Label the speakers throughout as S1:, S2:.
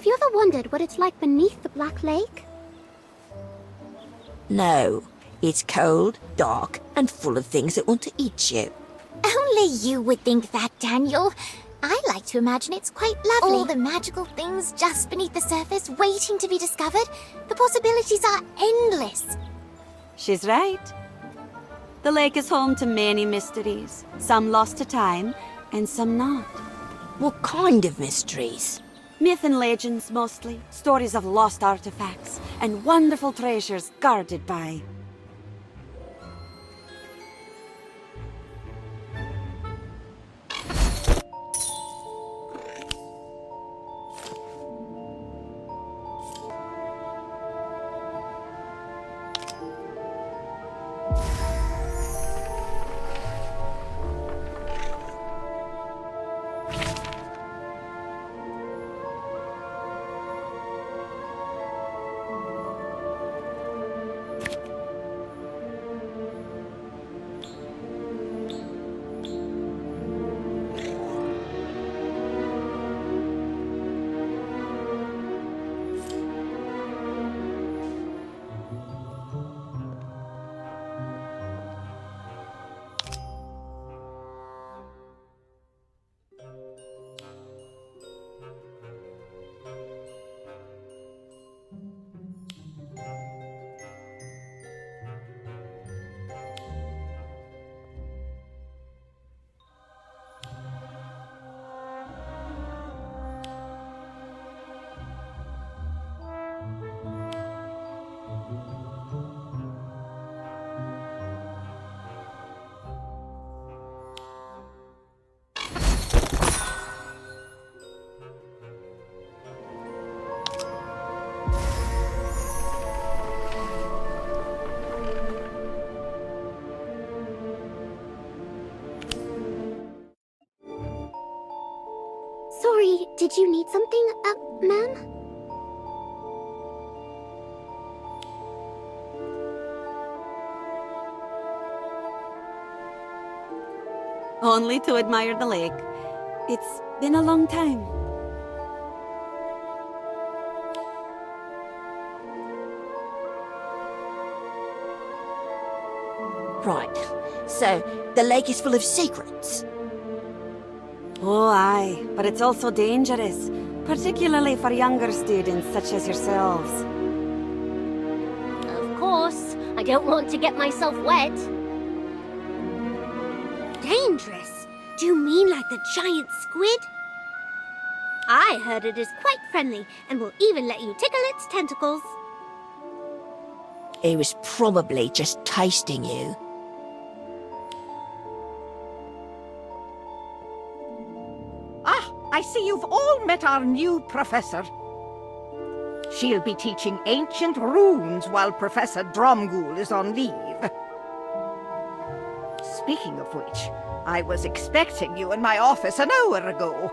S1: Have you ever wondered what it's like beneath the Black Lake?
S2: No. It's cold, dark, and full of things that want to eat you.
S3: Only you would think that, Daniel. I like to imagine it's quite lovely. All the magical things just beneath the surface waiting to be discovered. The possibilities are endless.
S4: She's right. The lake is home to many mysteries, some lost to time, and some not.
S2: What kind of mysteries?
S4: Myth and legends, mostly. Stories of lost artifacts, and wonderful treasures guarded by...
S1: Sorry, did you need something, ma'am?
S4: Only to admire the lake. It's been a long time.
S2: Right. So, the lake is full of secrets.
S4: Oh, aye, but it's also dangerous, particularly for younger students such as yourselves.
S5: Of course, I don't want to get myself wet.
S1: Dangerous? Do you mean like the giant squid? I heard it is quite friendly and will even let you tickle its tentacles.
S2: He was probably just tasting you.
S6: I see you've all met our new professor. She'll be teaching ancient runes while Professor Dromgoole is on leave. Speaking of which, I was expecting you in my office an hour ago.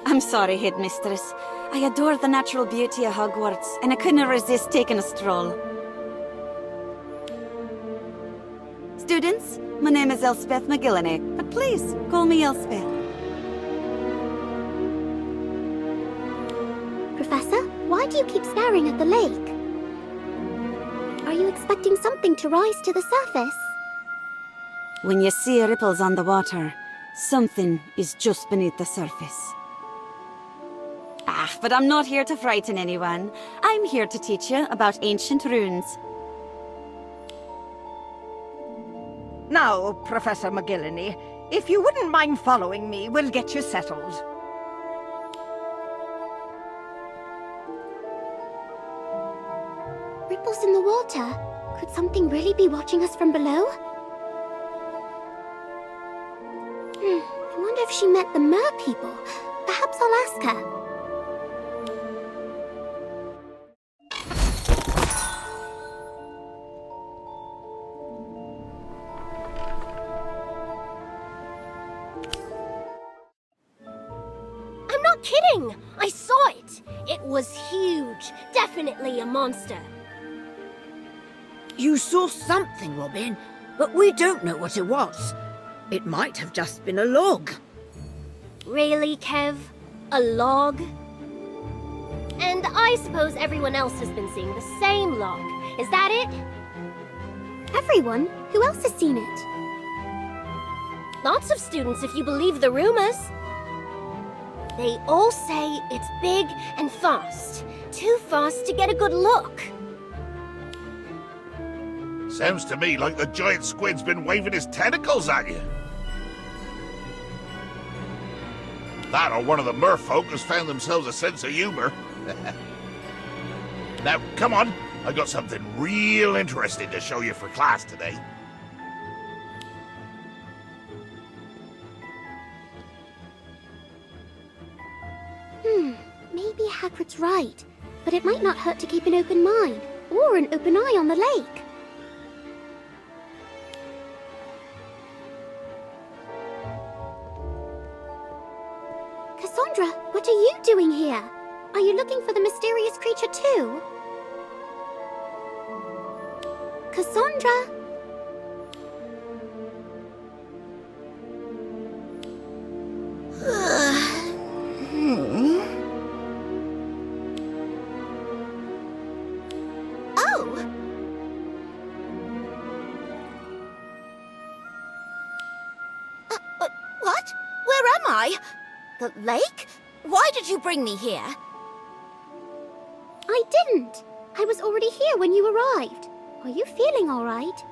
S4: I'm sorry, Headmistress. I adore the natural beauty of Hogwarts, and I couldn't resist taking a stroll. Students, my name is Elspeth McGillany, but please, call me Elspeth.
S1: Professor, why do you keep staring at the lake? Are you expecting something to rise to the surface?
S4: When you see ripples on the water, something is just beneath the surface. But I'm not here to frighten anyone. I'm here to teach you about ancient runes.
S6: Now, Professor McGillany, if you wouldn't mind following me, we'll get you settled.
S1: Ripples in the water? Could something really be watching us from below? I wonder if she met the mer people. Perhaps I'll ask her.
S5: I'm not kidding! I saw it! It was huge. Definitely a monster.
S7: You saw something, Robin, but we don't know what it was. It might have just been a log.
S5: Really, Kev? A log? And I suppose everyone else has been seeing the same log. Is that it?
S1: Everyone? Who else has seen it?
S5: Lots of students, if you believe the rumors. They all say it's big and fast. Too fast to get a good look.
S8: Sounds to me like the giant squid's been waving his tentacles at you. That or one of the merfolk has found themselves a sense of humor. Now, come on. I got something real interesting to show you for class today.
S1: Maybe Hagrid's right, but it might not hurt to keep an open mind, or an open eye on the lake. Cassandra, what are you doing here? Are you looking for the mysterious creature too? Cassandra?
S9: What? Where am I? The lake? Why did you bring me here?
S1: I didn't. I was already here when you arrived. Are you feeling all right?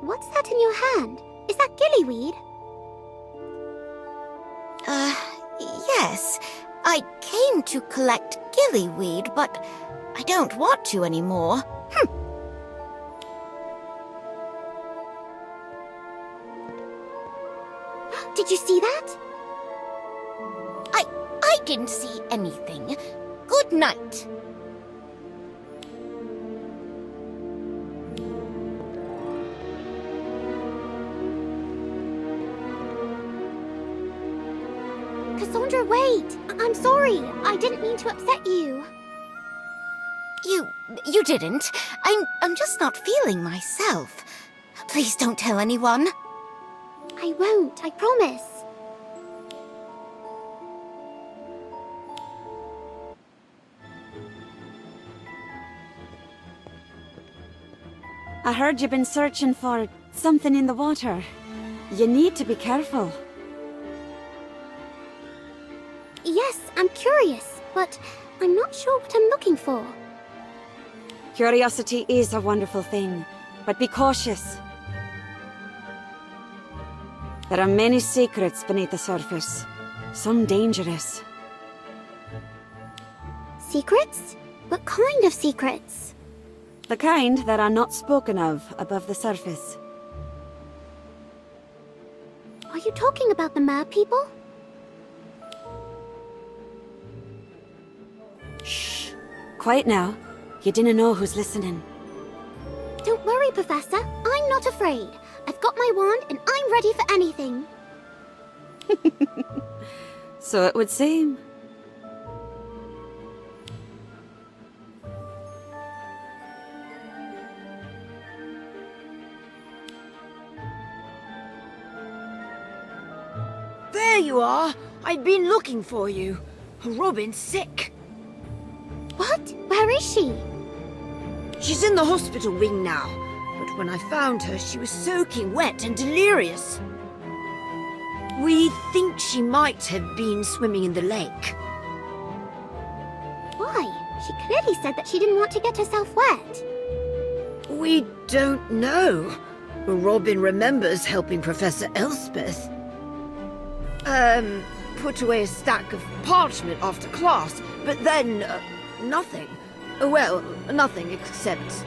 S1: What's that in your hand? Is that gillyweed?
S9: Yes. I came to collect gillyweed, but I don't want to anymore.
S1: Did you see that?
S9: I didn't see anything. Good night.
S1: Cassandra, wait! I'm sorry. I didn't mean to upset you.
S9: You didn't. I'm just not feeling myself. Please don't tell anyone.
S1: I won't, I promise.
S4: I heard you've been searching for something in the water. You need to be careful.
S1: Yes, I'm curious, but I'm not sure what I'm looking for.
S4: Curiosity is a wonderful thing, but be cautious. There are many secrets beneath the surface, some dangerous.
S1: Secrets? What kind of secrets?
S4: The kind that are not spoken of above the surface.
S1: Are you talking about the mer people?
S4: Shh. Quiet now. You didn't know who's listening.
S1: Don't worry, Professor. I'm not afraid. I've got my wand and I'm ready for anything.
S4: So it would seem.
S7: There you are! I've been looking for you. Robin's sick.
S1: What? Where is she?
S7: She's in the hospital wing now. But when I found her, she was soaking wet and delirious. We think she might have been swimming in the lake.
S1: Why? She clearly said that she didn't want to get herself wet.
S7: We don't know. Robin remembers helping Professor Elspeth. Put away a stack of parchment after class, but then, nothing. Well, nothing except,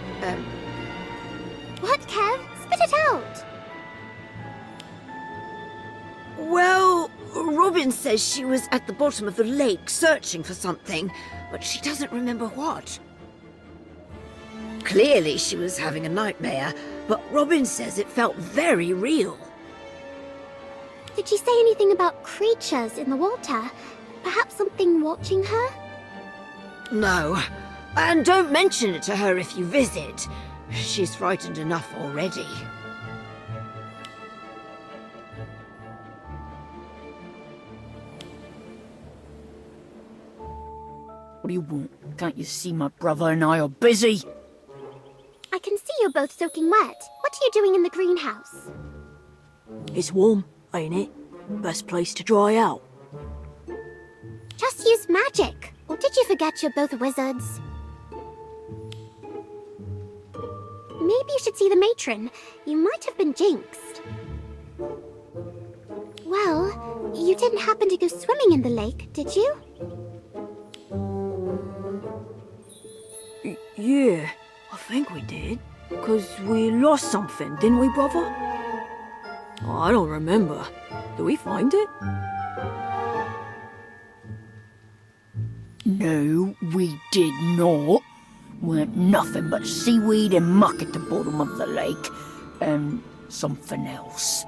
S1: What, Kev? Spit it out!
S7: Well, Robin says she was at the bottom of the lake searching for something, but she doesn't remember what. Clearly she was having a nightmare, but Robin says it felt very real.
S1: Did she say anything about creatures in the water? Perhaps something watching her?
S7: No. And don't mention it to her if you visit. She's frightened enough already.
S10: What do you want? Can't you see my brother and I are busy?
S1: I can see you're both soaking wet. What are you doing in the greenhouse?
S2: It's warm, ain't it? Best place to dry out.
S1: Just use magic. Or did you forget you're both wizards? Maybe you should see the matron. You might have been jinxed. Well, you didn't happen to go swimming in the lake, did you?
S2: Yeah, I think we did. 'Cause we lost something, didn't we, brother? I don't remember. Did we find it?
S10: No, we did not. Weren't nothing but seaweed and muck at the bottom of the lake. And something else.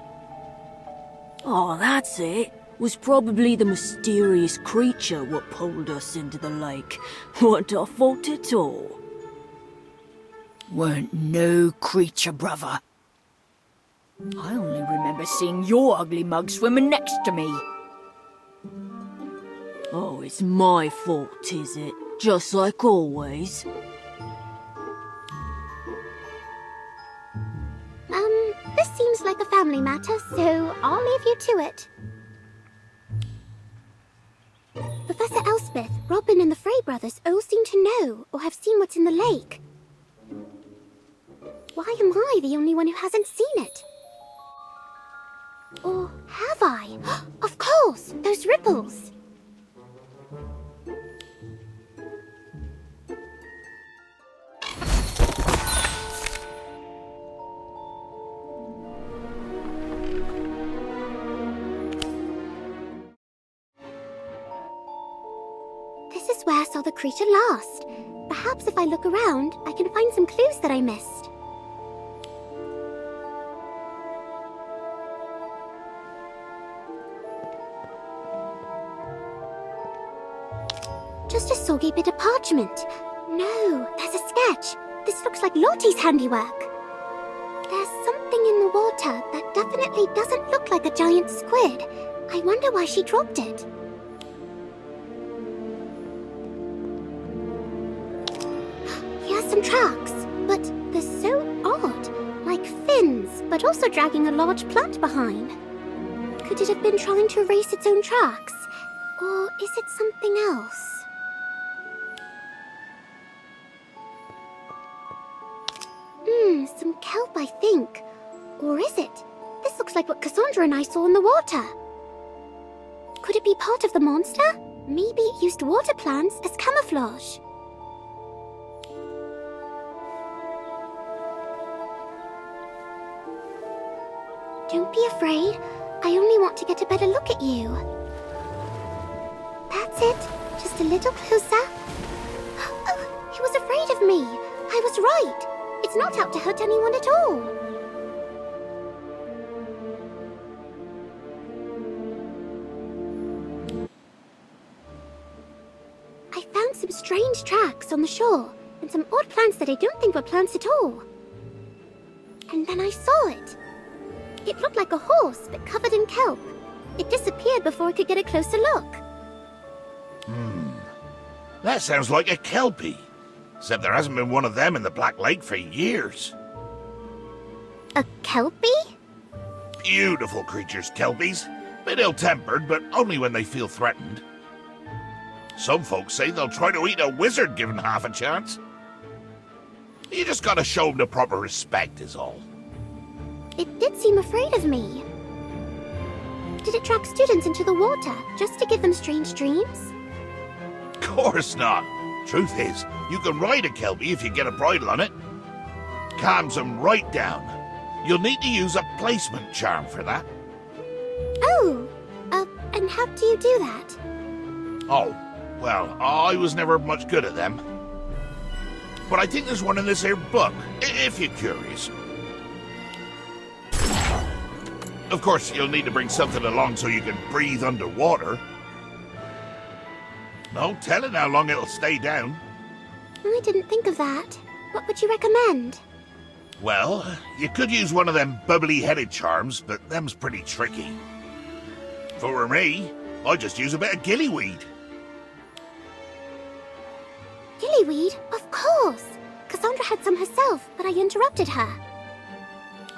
S2: Oh, that's it. Was probably the mysterious creature what pulled us into the lake. Weren't our fault at all.
S10: Weren't no creature, brother. I only remember seeing your ugly mug swimming next to me.
S2: Oh, it's my fault, is it? Just like always.
S1: This seems like a family matter, so I'll leave you to it. Professor Elspeth, Robin and the Frey brothers all seem to know or have seen what's in the lake. Why am I the only one who hasn't seen it? Or have I? Of course! Those ripples! This is where I saw the creature last. Perhaps if I look around, I can find some clues that I missed. Just a soggy bit of parchment. No, there's a sketch. This looks like Lottie's handiwork. There's something in the water that definitely doesn't look like a giant squid. I wonder why she dropped it. Here's some tracks, but they're so odd. Like fins, but also dragging a large plant behind. Could it have been trying to erase its own tracks? Or is it something else? Some kelp, I think. Or is it? This looks like what Cassandra and I saw in the water. Could it be part of the monster? Maybe it used water plants as camouflage. Don't be afraid. I only want to get a better look at you. That's it. Just a little closer. Oh, he was afraid of me. I was right. It's not out to hurt anyone at all. I found some strange tracks on the shore, and some odd plants that I don't think were plants at all. And then I saw it. It looked like a horse, but covered in kelp. It disappeared before I could get a closer look.
S8: That sounds like a kelpie. Except there hasn't been one of them in the Black Lake for years.
S1: A kelpie?
S8: Beautiful creatures, kelpies. Bit ill-tempered, but only when they feel threatened. Some folks say they'll try to eat a wizard given half a chance. You just gotta show them the proper respect is all.
S1: It did seem afraid of me. Did it drag students into the water just to give them strange dreams?
S8: Course not. Truth is, you can ride a kelpie if you get a bridle on it. Calms them right down. You'll need to use a placement charm for that.
S1: Oh, and how do you do that?
S8: Oh, well, I was never much good at them. But I think there's one in this here book, if you're curious. Of course, you'll need to bring something along so you can breathe underwater. No telling how long it'll stay down.
S1: I didn't think of that. What would you recommend?
S8: Well, you could use one of them bubbly-headed charms, but them's pretty tricky. For me, I just use a bit of gillyweed.
S1: Gillyweed? Of course! Cassandra had some herself, but I interrupted her.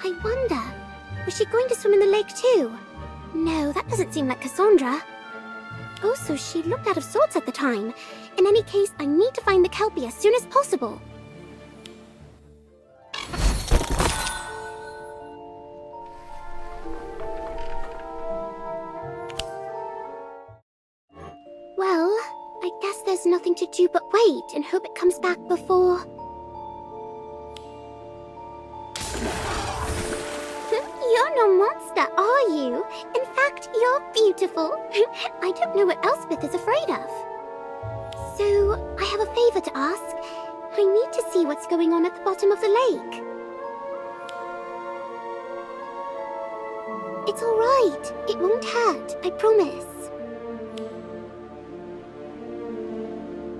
S1: I wonder, was she going to swim in the lake too? No, that doesn't seem like Cassandra. Also, she looked out of sorts at the time. In any case, I need to find the Kelpie as soon as possible. Well, I guess there's nothing to do but wait and hope it comes back before... You're no monster, are you? In fact, you're beautiful. I don't know what Elspeth is afraid of. So, I have a favor to ask. I need to see what's going on at the bottom of the lake. It's all right. It won't hurt, I promise.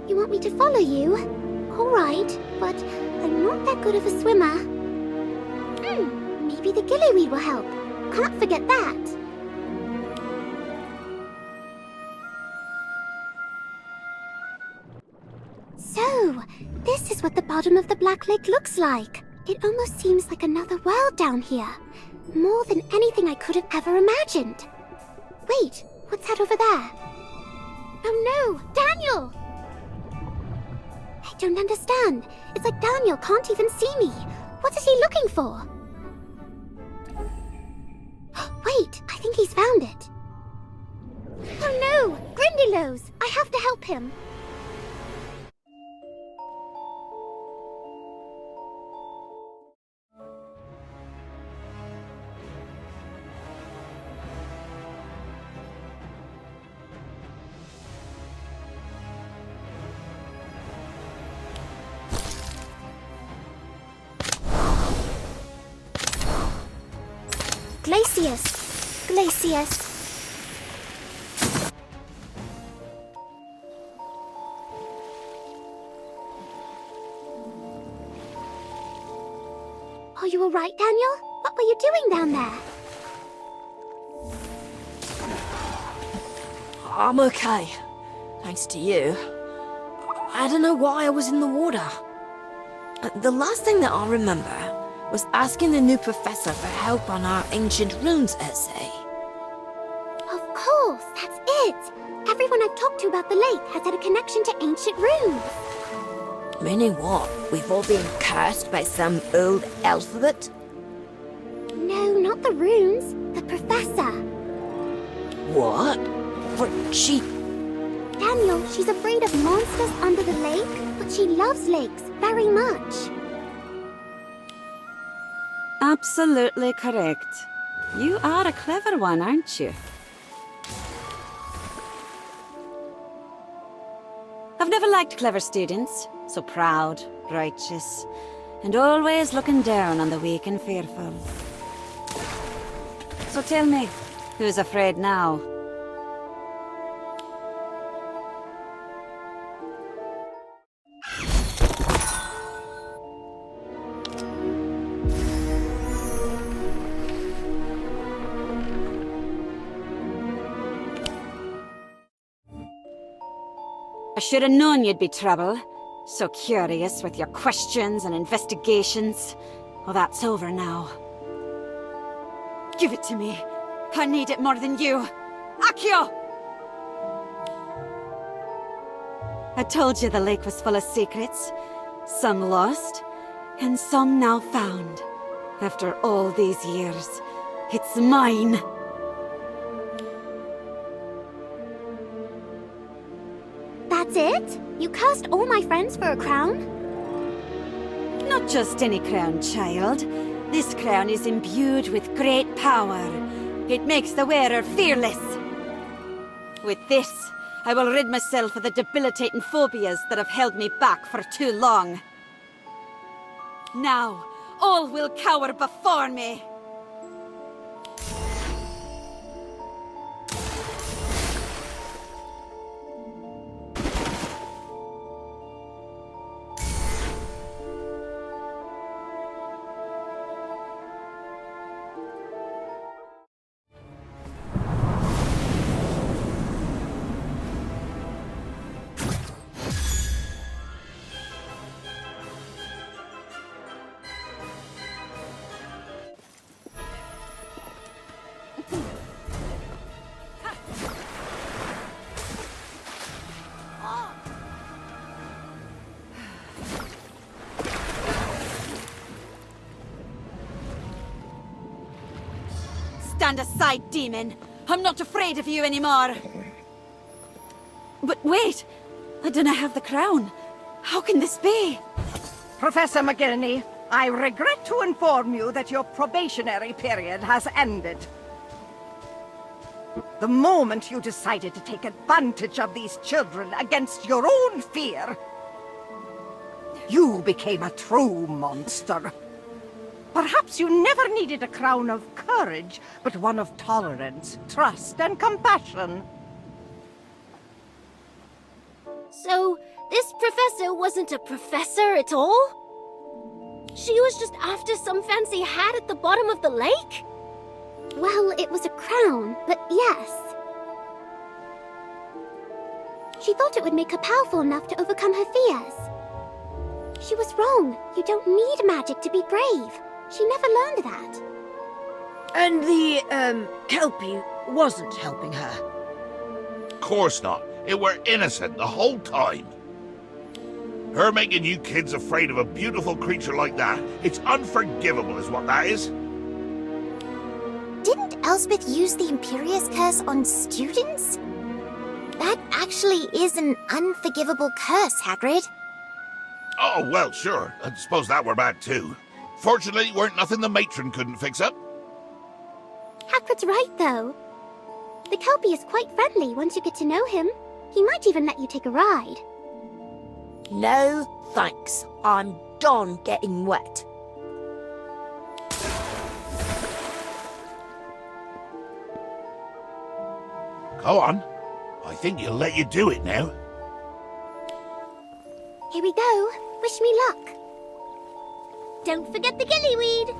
S1: You want me to follow you? All right, but I'm not that good of a swimmer. Maybe the gillyweed will help. Can't forget that. So, this is what the bottom of the Black Lake looks like. It almost seems like another world down here. More than anything I could have ever imagined. Wait, what's that over there? Oh no, Daniel! I don't understand. It's like Daniel can't even see me. What is he looking for? Wait, I think he's found it. Oh no! Grindylows! I have to help him! Glacius! Are you alright, Daniel? What were you doing down there?
S7: I'm okay. Thanks to you. I don't know why I was in the water. The last thing that I remember was asking the new professor for help on our ancient runes essay.
S1: Of course, that's it! Everyone I've talked to about the lake has had a connection to ancient runes.
S7: Meaning what? We've all been cursed by some old alphabet?
S1: No, not the runes. The professor.
S7: What? But she...
S1: Daniel, she's afraid of monsters under the lake, but she loves lakes very much.
S4: Absolutely correct. You are a clever one, aren't you? I've never liked clever students. So proud, righteous, and always looking down on the weak and fearful. So tell me, who's afraid now? I should have known you'd be trouble. So curious with your questions and investigations. Well, that's over now. Give it to me. I need it more than you. Accio! I told you the lake was full of secrets. Some lost, and some now found. After all these years, it's mine.
S1: That's it? You cursed all my friends for a crown?
S4: Not just any crown, child. This crown is imbued with great power. It makes the wearer fearless. With this, I will rid myself of the debilitating phobias that have held me back for too long. Now, all will cower before me. Stand aside, demon. I'm not afraid of you anymore. But wait, I don't have the crown. How can this be?
S6: Professor McGilney, I regret to inform you that your probationary period has ended. The moment you decided to take advantage of these children against your own fear, you became a true monster. Perhaps you never needed a crown of courage, but one of tolerance, trust, and compassion.
S5: So, this professor wasn't a professor at all? She was just after some fancy hat at the bottom of the lake?
S1: Well, it was a crown, but yes. She thought it would make her powerful enough to overcome her fears. She was wrong. You don't need magic to be brave. She never learned that.
S7: And the, Kelpie wasn't helping her.
S8: Course not. It were innocent the whole time. Her making you kids afraid of a beautiful creature like that, it's unforgivable is what that is.
S3: Didn't Elspeth use the Imperious Curse on students? That actually is an unforgivable curse, Hagrid.
S8: Oh, well, sure. I suppose that were bad too. Fortunately, weren't nothing the matron couldn't fix up.
S1: Hagrid's right, though. The Kelpie is quite friendly once you get to know him. He might even let you take a ride.
S7: No, thanks. I'm done getting wet.
S8: Go on. I think he'll let you do it now.
S1: Here we go. Wish me luck.
S5: Don't forget the gillyweed!